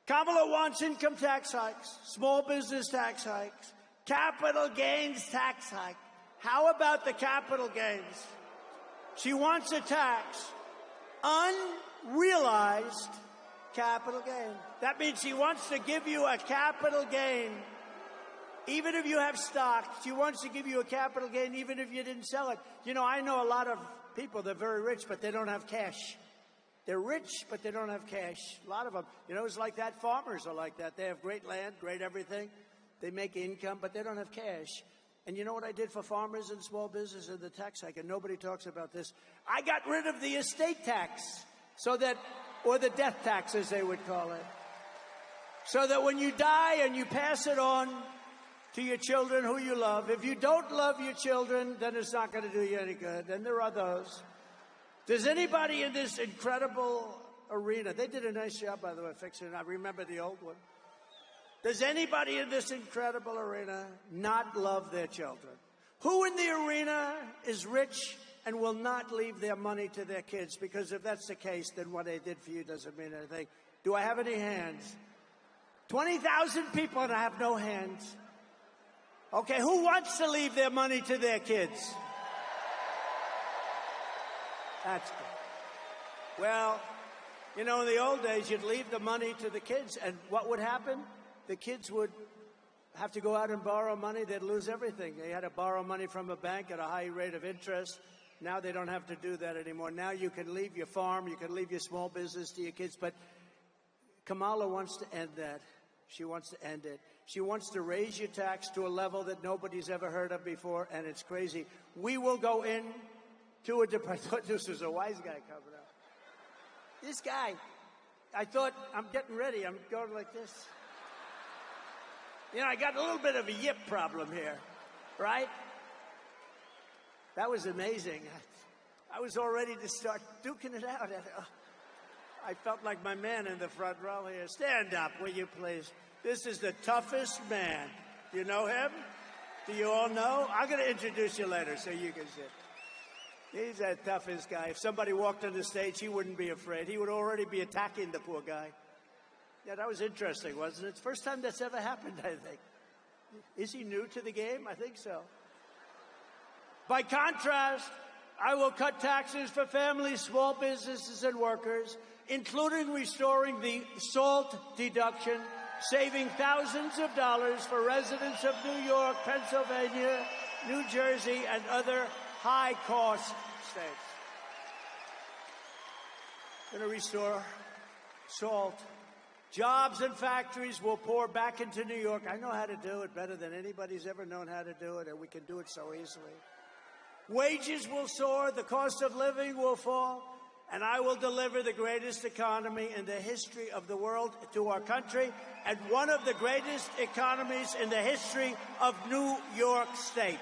Kamala wants income tax hikes, small business tax hikes, capital gains tax hike. How about the capital gains? She wants a tax, unrealized capital gain. That means she wants to give you a capital gain. Even if you have stock, she wants to give you a capital gain even if you didn't sell it. You know, I know a lot of people, they're very rich, but they don't have cash. They're rich, but they don't have cash. A lot of them. You know, it's like that. Farmers are like that. They have great land, great everything. They make income, but they don't have cash. And you know what I did for farmers and small business and the tax hike? And nobody talks about this. I got rid of the estate tax, so that, or the death tax, as they would call it, so that when you die and you pass it on to your children who you love, if you don't love your children, then it's not going to do you any good. And there are those. Does anybody in this incredible arena, they did a nice job, by the way, fixing it. I remember the old one. Does anybody in this incredible arena not love their children? Who in the arena is rich and will not leave their money to their kids? Because if that's the case, then what they did for you doesn't mean anything. Do I have any hands? 20,000 people and I have no hands. Okay, who wants to leave their money to their kids? That's good. Well, you know, in the old days, you'd leave the money to the kids, and what would happen? The kids would have to go out and borrow money. They'd lose everything. They had to borrow money from a bank at a high rate of interest. Now they don't have to do that anymore. Now you can leave your farm, you can leave your small business to your kids, but Kamala wants to end that. She wants to end it. She wants to raise your tax to a level that nobody's ever heard of before, and it's crazy. We will go in to a I thought this was a wise guy coming up. This guy, I thought, I'm getting ready. I'm going like this. You know, I got a little bit of a yip problem here, right? That was amazing. I was all ready to start duking it out. I felt like my man in the front row here. Stand up, will you please? This is the toughest man. You know him? Do you all know? I'm going to introduce you later so you can sit. He's the toughest guy. If somebody walked on the stage, he wouldn't be afraid. He would already be attacking the poor guy. Yeah, that was interesting, wasn't it? It's the first time that's ever happened, I think. Is he new to the game? I think so. By contrast, I will cut taxes for families, small businesses, and workers, including restoring the SALT deduction, saving thousands of dollars for residents of New York, Pennsylvania, New Jersey, and other high-cost states. Going to restore SALT. Jobs and factories will pour back into New York. I know how to do it better than anybody's ever known how to do it, and we can do it so easily. Wages will soar, the cost of living will fall, and I will deliver the greatest economy in the history of the world to our country, and one of the greatest economies in the history of New York State.